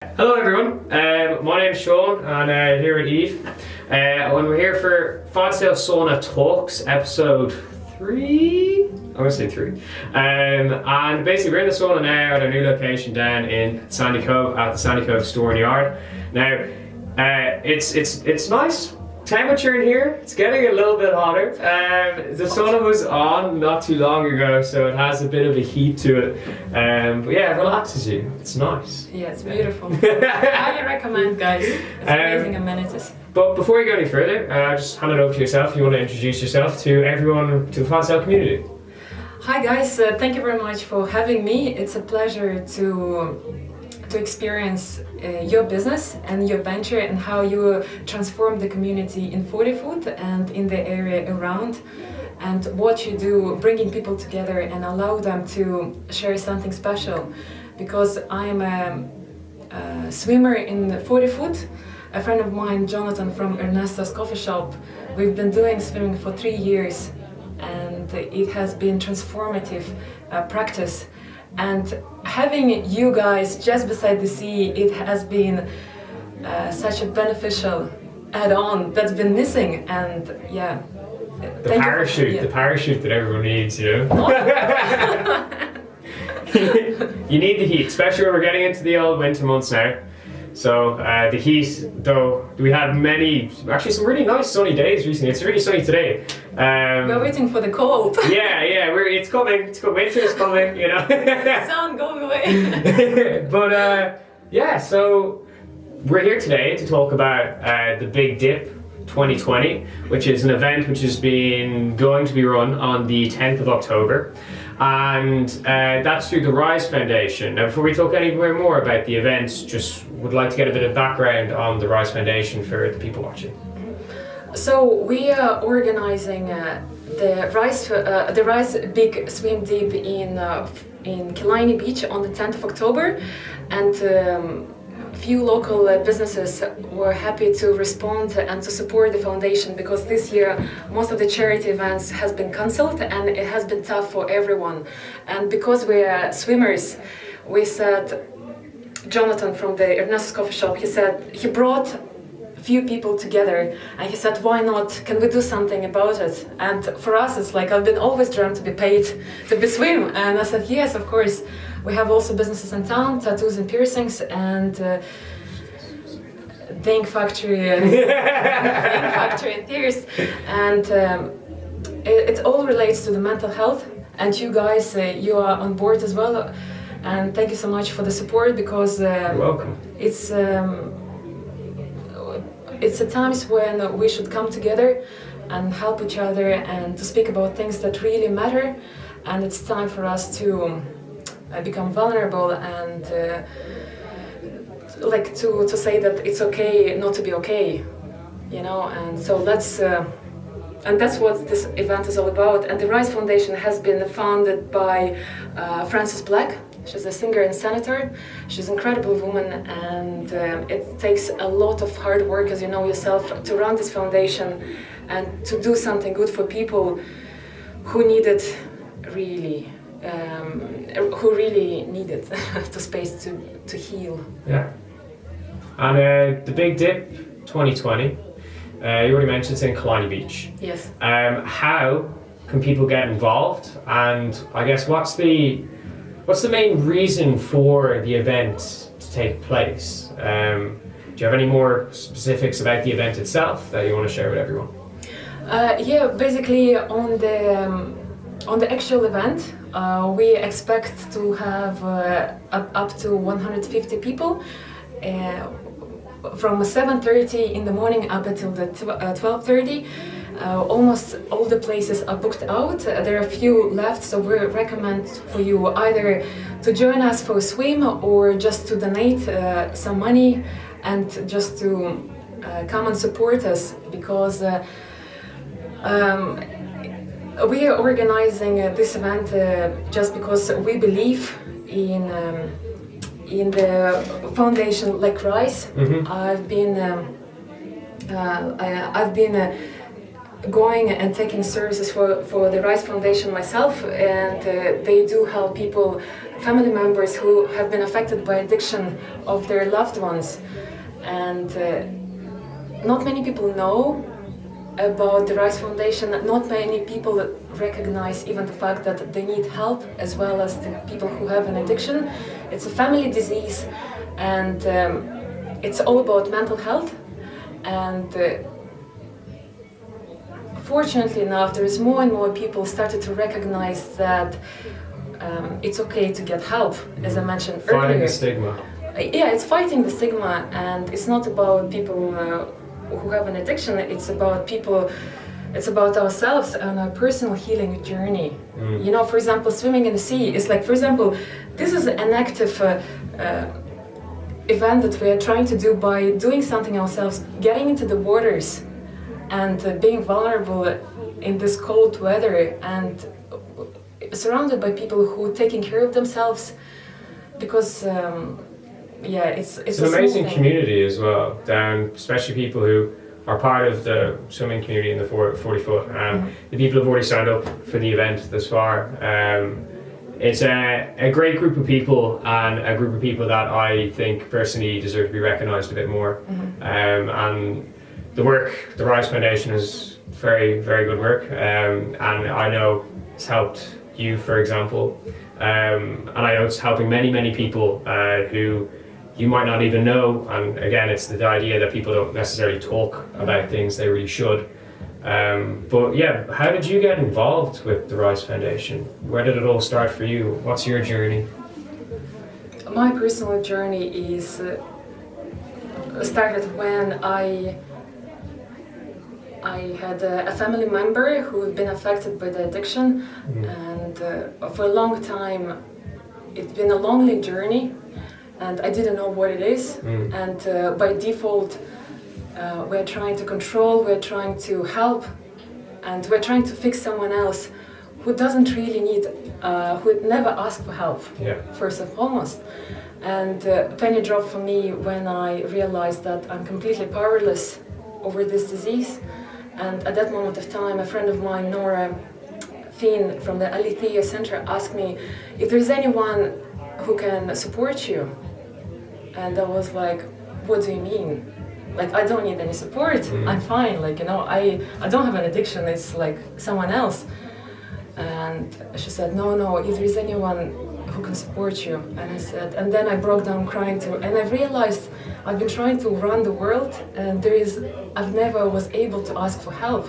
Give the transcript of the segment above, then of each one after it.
Hello everyone, my name is Sean and here with Eve. When we're here for Fad Saoil Sauna Talks, episode 3? I'm going to say 3. And basically we're in the sauna now at our new location down in Sandy Cove, at the Sandy Cove store and yard. Now, it's nice temperature in here. It's getting a little bit hotter. The sauna was on not too long ago, so it has a bit of a heat to it. But yeah, it relaxes you. It's nice. Yeah, it's beautiful. Highly recommend, guys. It's amazing amenities. But before you go any further, just hand it over to yourself. You want to introduce yourself to everyone, to the Fad Saoil community. Hi guys, thank you very much for having me. It's a pleasure to experience your business and your venture and how you transform the community in 40 foot and in the area around, and what you do bringing people together and allow them to share something special. Because I'm a swimmer in 40 foot. A friend of mine, Jonathan from Ernesto's coffee shop, we've been doing swimming for 3 years, and it has been transformative practice. And having you guys just beside the sea, it has been such a beneficial add-on that's been missing. And yeah, the parachute that everyone needs, you know. You need the heat, especially when we're getting into the old winter months now. So the heat, though, we had actually some really nice sunny days recently. It's really sunny today. We're waiting for the cold. Yeah, it's coming. It's coming. Winter's coming, you know. Sun going away. But yeah, so we're here today to talk about the Big Dip 2020, which is an event which is going to be run on the 10th of October. And that's through the Rise Foundation. Now, before we talk anywhere more about the event, just would like to get a bit of background on the Rise Foundation for the people watching. So we are organizing the Rise Big Swim Deep in Killiney Beach on the 10th of October, and few local businesses were happy to respond and to support the foundation, because this year most of the charity events has been cancelled and it has been tough for everyone. And because we are swimmers, we said, Jonathan from the Ernesto's coffee shop, he brought few people together and he said, why not, can we do something about it? And for us it's like, I've been always dreamt to be paid to be swim, and I said yes, of course. We have also businesses in town, tattoos and piercings, and Dink Factory and Tears, and it all relates to the mental health. And you guys, you are on board as well, and thank you so much for the support, because you're welcome. It's at times when we should come together and help each other and to speak about things that really matter, and it's time for us to become vulnerable and to say that it's okay not to be okay, you know. And so and that's what this event is all about. And the Rise Foundation has been founded by Frances Black. She's a singer and senator. She's an incredible woman, and it takes a lot of hard work, as you know yourself, to run this foundation and to do something good for people who need it really. Who really needed the space to heal. Yeah. And the Big Dip 2020, you already mentioned it's in Killiney Beach. Yes. How can people get involved? And I guess what's the main reason for the event to take place? Do you have any more specifics about the event itself that you want to share with everyone? Yeah, basically on the actual event, we expect to have up to 150 people from 7:30 in the morning up until the 12:30. Almost all the places are booked out. There are a few left, so we recommend for you either to join us for a swim or just to donate some money and just to come and support us, because we are organizing this event just because we believe in the foundation like Rise. Mm-hmm. I've been going and taking services for the Rise Foundation myself, and they do help people, family members who have been affected by addiction of their loved ones. And not many people know about the Rise Foundation. Not many people recognize even the fact that they need help, as well as the people who have an addiction. It's a family disease, and it's all about mental health. And fortunately enough, there is more and more people started to recognize that it's okay to get help, as I mentioned earlier. Fighting the stigma. Yeah, it's fighting the stigma, and it's not about people who have an addiction. It's about people. It's about ourselves and our personal healing journey. You know, for example, swimming in the sea is like, for example, this is an active event that we are trying to do by doing something ourselves, getting into the waters and being vulnerable in this cold weather, and surrounded by people who are taking care of themselves, because it's an amazing community as well, down, especially people who are part of the swimming community in the 40 foot, and the people who've already signed up for the event thus far. It's a great group of people, and a group of people that I think personally deserve to be recognised a bit more. And the work, the Rise Foundation is very, very good work, and I know it's helped you, for example, and I know it's helping many, many people who you might not even know. And again, it's the idea that people don't necessarily talk about things they really should. But yeah, how did you get involved with the Rise Foundation? Where did it all start for you? What's your journey? My personal journey is started when I had a family member who had been affected by the addiction, and for a long time it's been a lonely journey, and I didn't know what it is. And by default, we're trying to control, we're trying to help, and we're trying to fix someone else who doesn't really need, who would never ask for help, first and foremost. And penny dropped for me when I realized that I'm completely powerless over this disease. And at that moment of time, a friend of mine, Nora Finn from the Ep3 Center, asked me if there's anyone who can support you. And I was like, what do you mean? Like, I don't need any support. I'm fine. Like, you know, I don't have an addiction. It's like someone else. And she said, no, if there is anyone who can support you. And I said, and then I broke down crying too. And I realized I've been trying to run the world, and I've never was able to ask for help,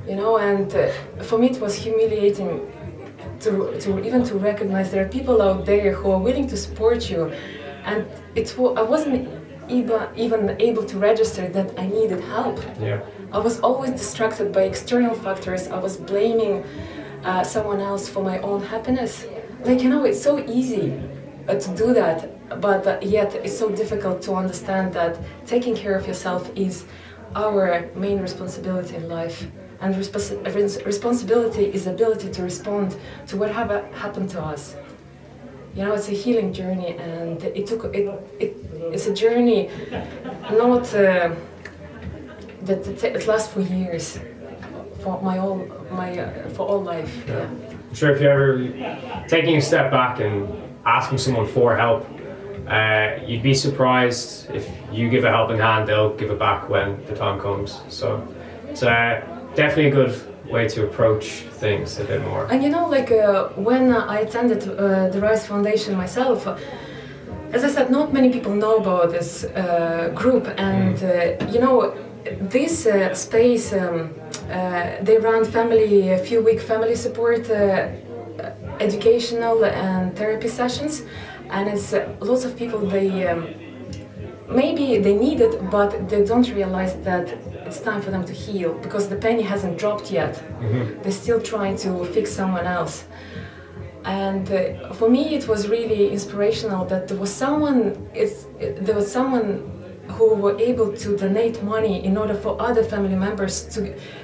you know. And for me, it was humiliating to even to recognize there are people out there who are willing to support you. And I wasn't even able to register that I needed help. I was always distracted by external factors. I was blaming someone else for my own happiness. Like, you know, it's so easy to do that, but yet it's so difficult to understand that taking care of yourself is our main responsibility in life. And responsibility is the ability to respond to whatever happened to us. You know, it's a healing journey, and it's a journey not that it lasts for years, for all life. Yeah. I'm sure if you're ever taking a step back and asking someone for help, you'd be surprised if you give a helping hand, they'll give it back when the time comes. So it's definitely a good way to approach things a bit more. And you know, like when I attended the Rise Foundation myself, as I said, not many people know about this group, and you know, this space, they run a few-week family support, educational and therapy sessions, and it's lots of people, maybe they need it, but they don't realize that it's time for them to heal, because the penny hasn't dropped yet. They're still trying to fix someone else. And for me, it was really inspirational that there was someone who were able to donate money in order for other family members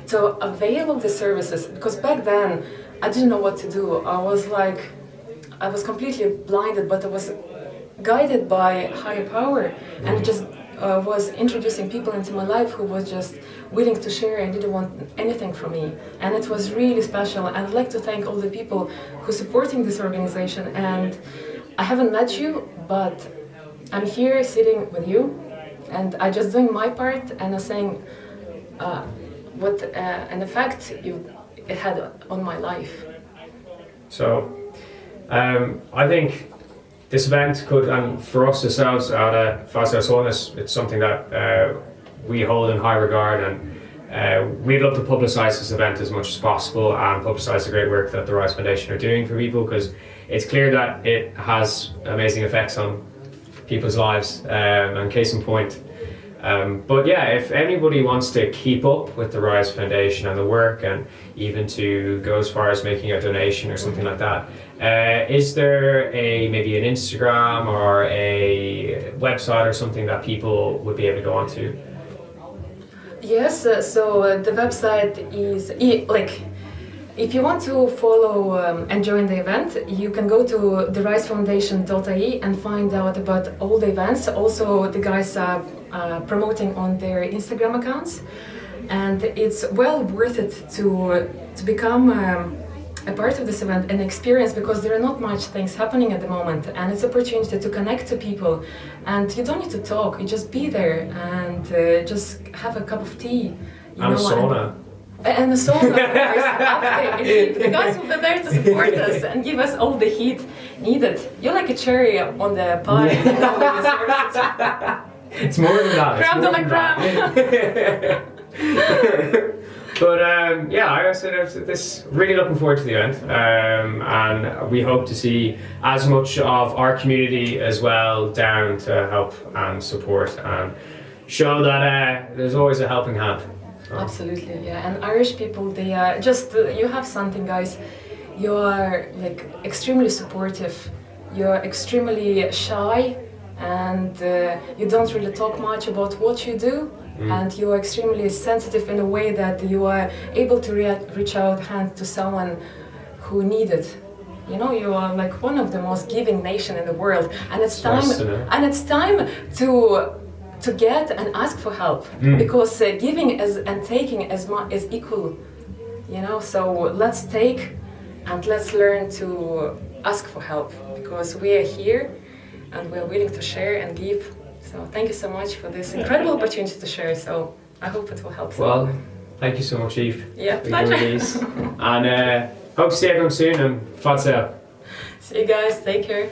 to avail of the services. Because back then, I didn't know what to do. I was completely blinded, but I was guided by higher power, and just was introducing people into my life who was just willing to share and didn't want anything from me. And it was really special. I'd like to thank all the people who supporting this organization. And I haven't met you, but I'm here sitting with you, and I just doing my part and I'm saying what an effect it had on my life. So, I think this event could, and for us ourselves at Fad Saoil Sauna, it's something that we hold in high regard, and we'd love to publicise this event as much as possible and publicise the great work that the Rise Foundation are doing for people, because it's clear that it has amazing effects on people's lives, and case in point. But yeah, if anybody wants to keep up with the Rise Foundation and the work, and even to go as far as making a donation or something like that, is there maybe an Instagram or a website or something that people would be able to go onto? Yes, so the website is if you want to follow and join the event, you can go to therisefoundation.ie and find out about all the events. Also, the guys are promoting on their Instagram accounts, and it's well worth it to become a part of this event and experience, because there are not much things happening at the moment, and it's an opportunity to connect to people, and you don't need to talk, you just be there and just have a cup of tea. And a sauna. And the sauna, of course, after. The guys will be there to support us and give us all the heat needed. You're like a cherry on the pie. It's more than that. Crème de la crème. But yeah, I said this. Really looking forward to the event, and we hope to see as much of our community as well down to help and support and show that there's always a helping hand. Absolutely, yeah. And Irish people, they are just you have something, guys. You are like extremely supportive. You're extremely shy, and you don't really talk much about what you do. And you are extremely sensitive in a way that you are able to reach out hand to someone who need it. You know, you are like one of the most giving nation in the world, and it's time. And it's time to get and ask for help, because giving and taking is equal. You know, so let's take and let's learn to ask for help, because we are here and we are willing to share and give. So thank you so much for this incredible opportunity to share. So I hope it will help. Well, thank you so much, Eve. Yeah, pleasure. And hope to see everyone soon, and Fad Saoil. See you guys. Take care.